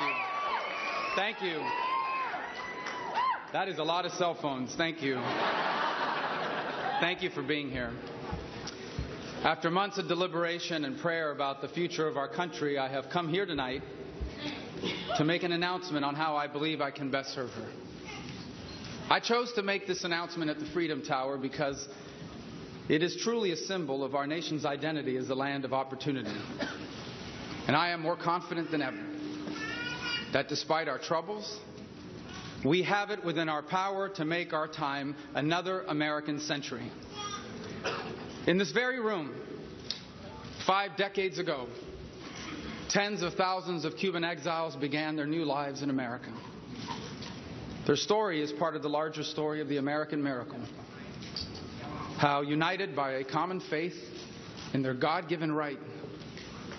you. Thank you. That is a lot of cell phones. Thank you. Thank you for being here. After months of deliberation and prayer about the future of our country, I have come here tonight to make an announcement on how I believe I can best serve her. I chose to make this announcement at the Freedom Tower because it is truly a symbol of our nation's identity as a land of opportunity. And I am more confident than ever that despite our troubles, we have it within our power to make our time another American century. In this very room, 5 decades ago, tens of thousands of Cuban exiles began their new lives in America. Their story is part of the larger story of the American miracle. How, united by a common faith in their God-given right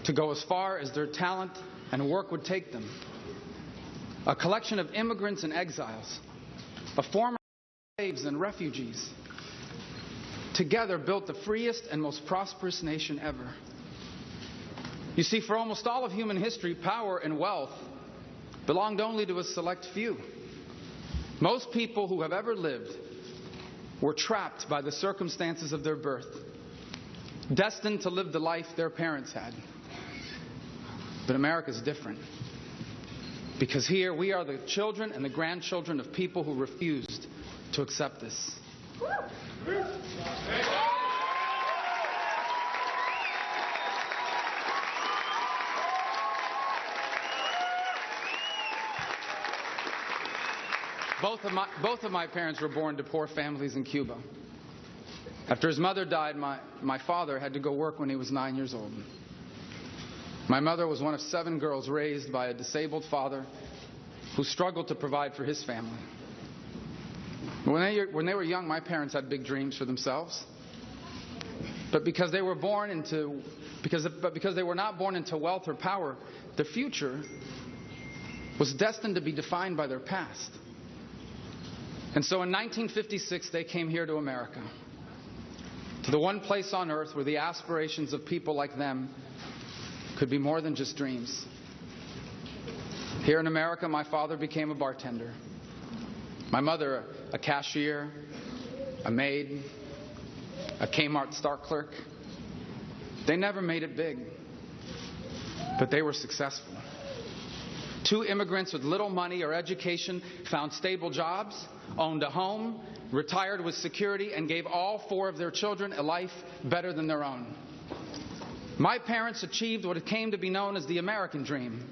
to go as far as their talent and work would take them, a collection of immigrants and exiles, of former slaves and refugees, together built the freest and most prosperous nation ever. You see, for almost all of human history, power and wealth belonged only to a select few. Most people who have ever lived were trapped by the circumstances of their birth, destined to live the life their parents had. But America's different, because here we are the children and the grandchildren of people who refused to accept this. Both of my parents were born to poor families in Cuba. After his mother died, my father had to go work when he was 9 years old. My mother was one of 7 girls raised by a disabled father who struggled to provide for his family. When they were young, my parents had big dreams for themselves. But because they were not born into wealth or power, their future was destined to be defined by their past. And so in 1956, they came here to America, to the one place on earth where the aspirations of people like them could be more than just dreams. Here in America, my father became a bartender. My mother, a cashier, a maid, a Kmart store clerk. They never made it big, but they were successful. 2 immigrants with little money or education found stable jobs, owned a home, retired with security, and gave all 4 of their children a life better than their own. My parents achieved what came to be known as the American dream.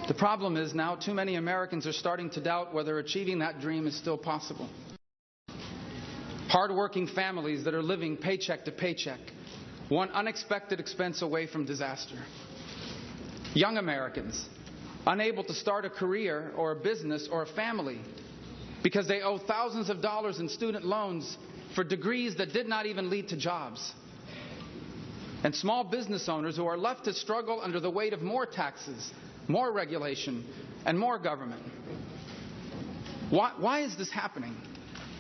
The problem is now too many Americans are starting to doubt whether achieving that dream is still possible. Hard-working families that are living paycheck to paycheck, one unexpected expense away from disaster. Young Americans, unable to start a career or a business or a family because they owe thousands of dollars in student loans for degrees that did not even lead to jobs. And small business owners who are left to struggle under the weight of more taxes, more regulation, and more government. Why is this happening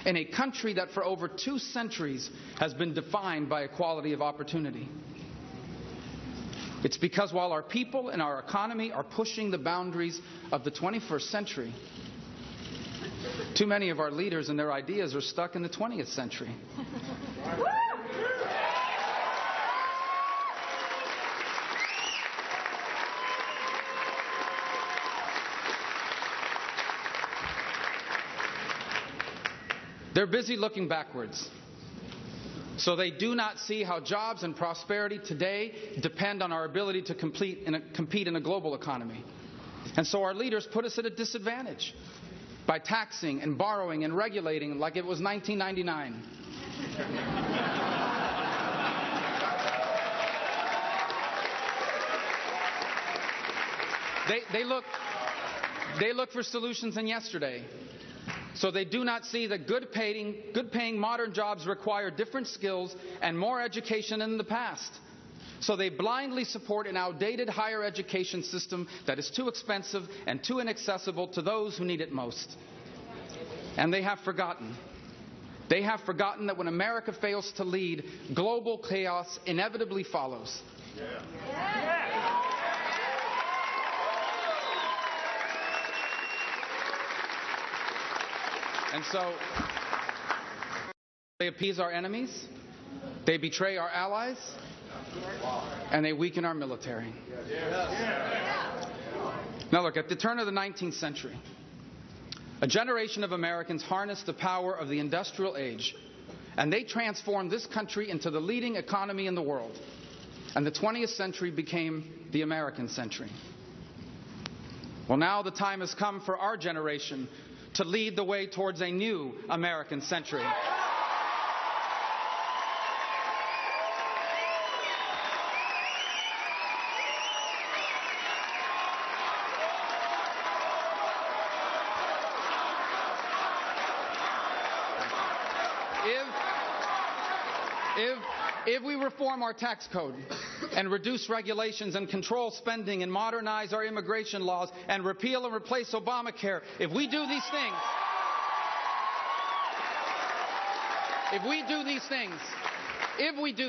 in a country that for over 2 centuries has been defined by equality of opportunity? It's because while our people and our economy are pushing the boundaries of the 21st century, too many of our leaders and their ideas are stuck in the 20th century. They're busy looking backwards. So they do not see how jobs and prosperity today depend on our ability to compete in a global economy. And so our leaders put us at a disadvantage by taxing and borrowing and regulating like it was 1999. They look for solutions in yesterday. So they do not see that good-paying modern jobs require different skills and more education than in the past. So they blindly support an outdated higher education system that is too expensive and too inaccessible to those who need it most. And they have forgotten. They have forgotten that when America fails to lead, global chaos inevitably follows. And so they appease our enemies, they betray our allies, and they weaken our military. Now look, at the turn of the 19th century, a generation of Americans harnessed the power of the industrial age, and they transformed this country into the leading economy in the world. And the 20th century became the American century. Well, now the time has come for our generation to lead the way towards a new American century. If we reform our tax code and reduce regulations and control spending and modernize our immigration laws and repeal and replace Obamacare, if we do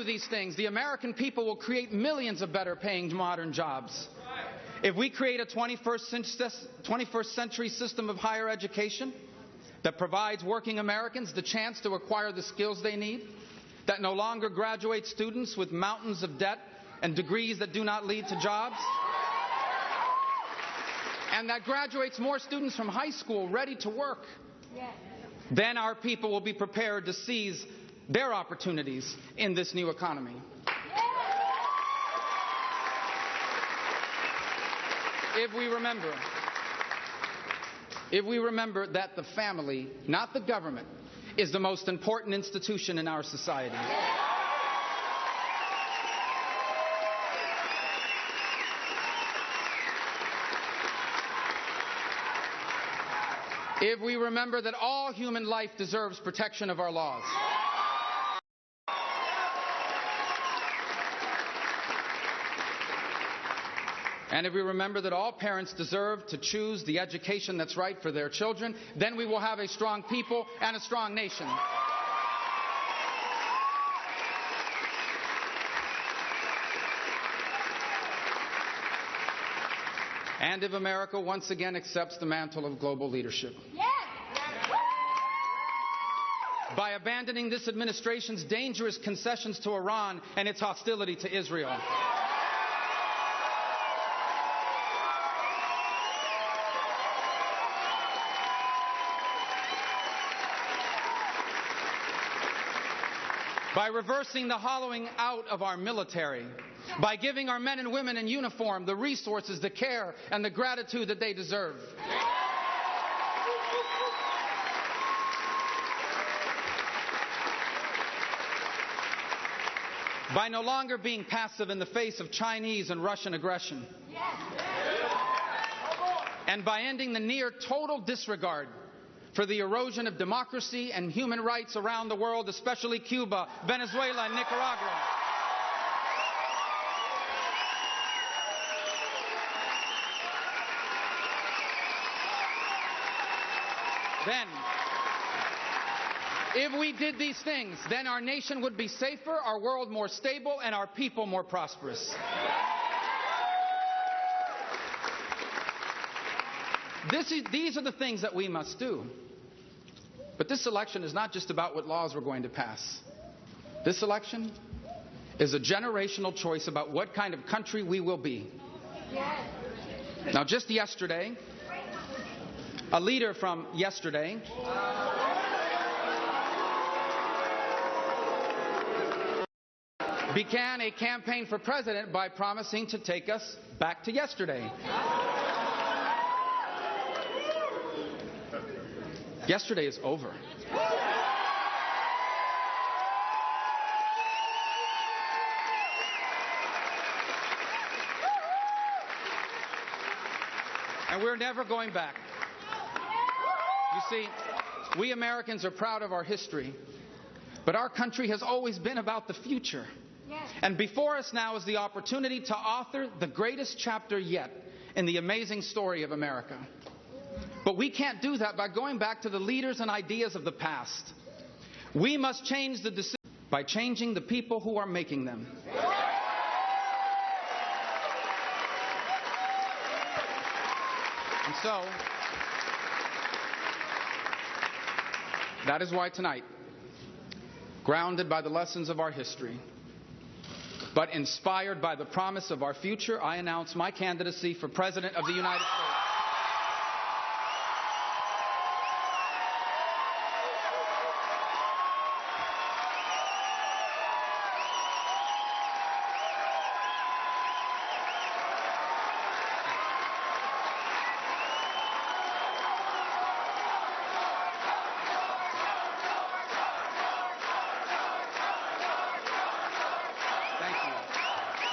these things, the American people will create millions of better paying modern jobs. If we create a 21st century system of higher education that provides working Americans the chance to acquire the skills they need, that no longer graduates students with mountains of debt and degrees that do not lead to jobs, and that graduates more students from high school ready to work, then our people will be prepared to seize their opportunities in this new economy. If we remember that the family, not the government, is the most important institution in our society. If we remember that all human life deserves protection of our laws. And if we remember that all parents deserve to choose the education that's right for their children, then we will have a strong people and a strong nation. And if America once again accepts the mantle of global leadership. By abandoning this administration's dangerous concessions to Iran and its hostility to Israel. By reversing the hollowing out of our military, by giving our men and women in uniform the resources, the care, and the gratitude that they deserve. By no longer being passive in the face of Chinese and Russian aggression. And by ending the near total disregard for the erosion of democracy and human rights around the world, especially Cuba, Venezuela, and Nicaragua. Then, if we did these things, then our nation would be safer, our world more stable, and our people more prosperous. These are the things that we must do. But this election is not just about what laws we're going to pass. This election is a generational choice about what kind of country we will be. Now, just yesterday, a leader from yesterday began a campaign for president by promising to take us back to yesterday. Yesterday is over. And we're never going back. You see, we Americans are proud of our history, but our country has always been about the future. And before us now is the opportunity to author the greatest chapter yet in the amazing story of America. But we can't do that by going back to the leaders and ideas of the past. We must change the decisions by changing the people who are making them. That is why tonight, grounded by the lessons of our history, but inspired by the promise of our future, I announce my candidacy for President of the United States.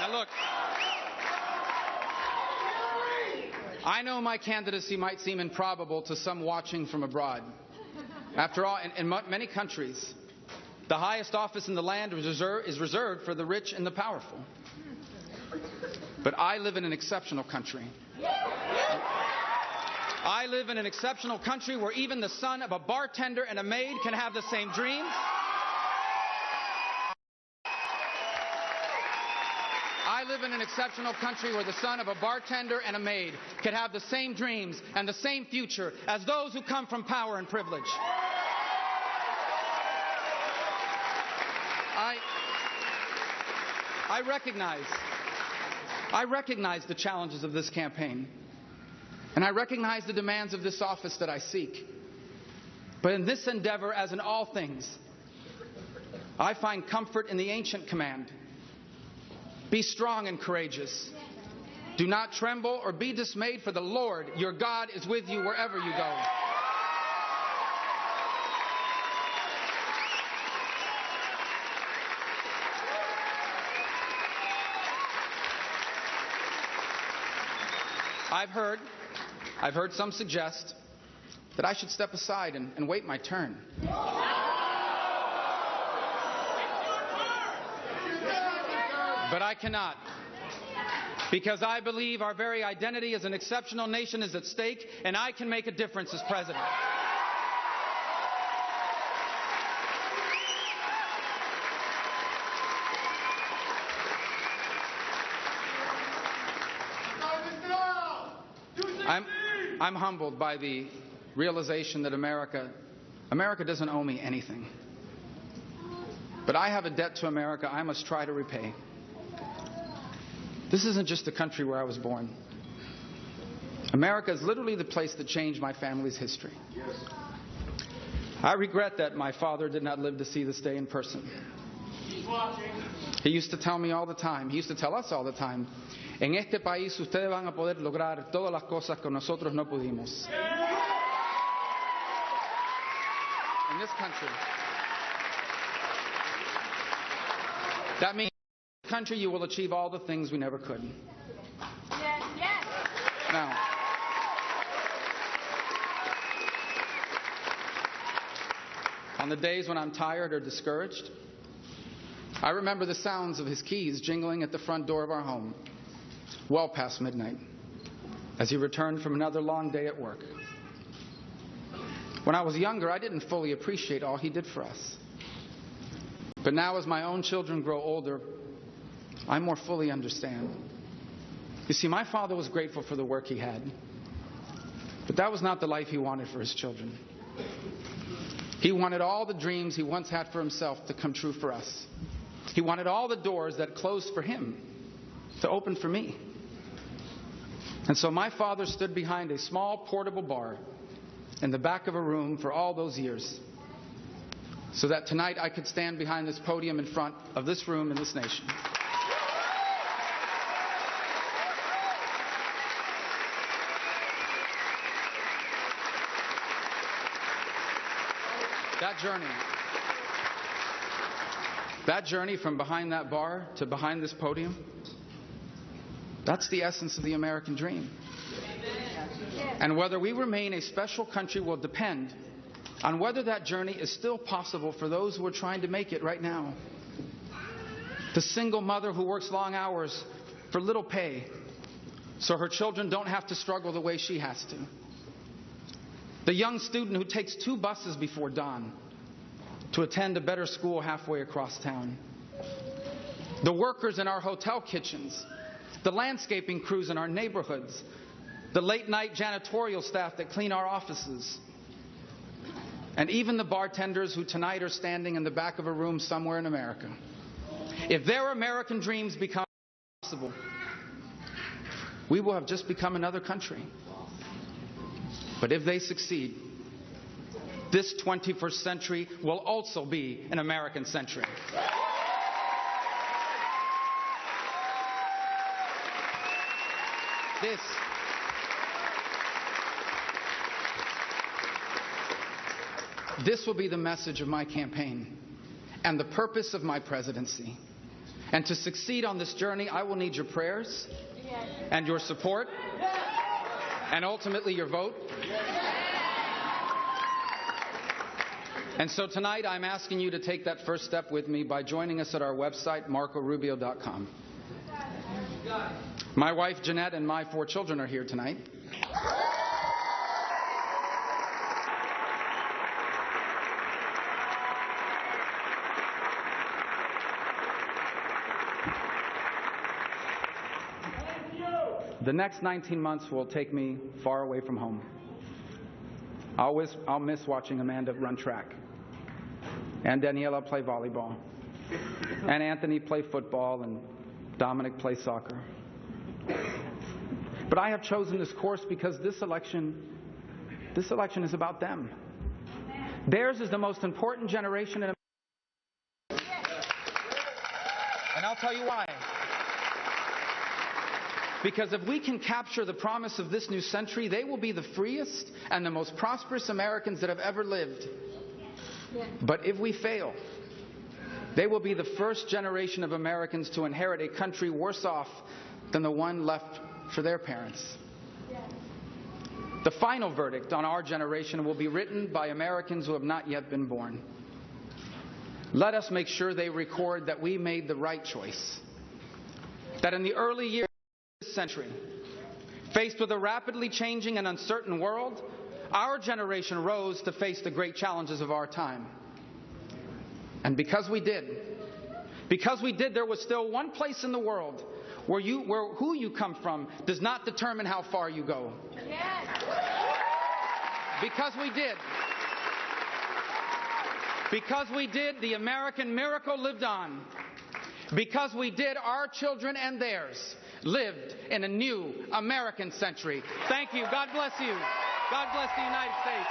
Now look, I know my candidacy might seem improbable to some watching from abroad. After all, in many countries, the highest office in the land is reserved for the rich and the powerful. But I live in an exceptional country. I live in an exceptional country where even the son of a bartender and a maid can have the same dreams. I live in an exceptional country where the son of a bartender and a maid can have the same dreams and the same future as those who come from power and privilege. I recognize the challenges of this campaign, and I recognize the demands of this office that I seek. But in this endeavor, as in all things, I find comfort in the ancient command: be strong and courageous. Do not tremble or be dismayed, for the Lord your God is with you wherever you go. I've heard some suggest that I should step aside and wait my turn. But I cannot, because I believe our very identity as an exceptional nation is at stake, and I can make a difference as president. I'm humbled by the realization that America doesn't owe me anything. But I have a debt to America I must try to repay. This isn't just the country where I was born. America is literally the place that changed my family's history. I regret that my father did not live to see this day in person. He used to tell me all the time, he used to tell us all the time, en este país ustedes van a poder lograr todas las cosas que nosotros no pudimos. In this country, that means in this country you will achieve all the things we never could. Now, on the days when I'm tired or discouraged, I remember the sounds of his keys jingling at the front door of our home, well past midnight, as he returned from another long day at work. When I was younger, I didn't fully appreciate all he did for us. But now, as my own children grow older, I more fully understand. You see, my father was grateful for the work he had, but that was not the life he wanted for his children. He wanted all the dreams he once had for himself to come true for us. He wanted all the doors that closed for him to open for me. And so my father stood behind a small portable bar in the back of a room for all those years, so that tonight I could stand behind this podium in front of this room and this nation. That journey from behind that bar to behind this podium, that's the essence of the American dream. And whether we remain a special country will depend on whether that journey is still possible for those who are trying to make it right now. The single mother who works long hours for little pay so her children don't have to struggle the way she has to. The young student who takes 2 buses before dawn to attend a better school halfway across town. The workers in our hotel kitchens, the landscaping crews in our neighborhoods, the late-night janitorial staff that clean our offices. and even the bartenders who tonight are standing in the back of a room somewhere in America, if their American dreams become possible, we will have just become another country. But if they succeed, this 21st century will also be an American century. This will be the message of my campaign and the purpose of my presidency. And to succeed on this journey, I will need your prayers and your support and ultimately your vote. And so tonight I'm asking you to take that first step with me by joining us at our website, marcorubio.com. My wife, Jeanette, and my 4 children are here tonight. The next 19 months will take me far away from home. I'll miss watching Amanda run track, and Daniella play volleyball, and Anthony play football, and Dominick play soccer. But I have chosen this course because this election is about them. Theirs is the most important generation in America. And I'll tell you why. Because if we can capture the promise of this new century, they will be the freest and the most prosperous Americans that have ever lived. But if we fail, they will be the first generation of Americans to inherit a country worse off than the one left for their parents. The final verdict on our generation will be written by Americans who have not yet been born. Let us make sure they record that we made the right choice. That in the early years of this century, faced with a rapidly changing and uncertain world, our generation rose to face the great challenges of our time. And because we did, there was still one place in the world where who you come from does not determine how far you go. Yes. Because we did, the American miracle lived on. Because we did, our children and theirs lived in a new American century. Thank you. God bless you. God bless the United States.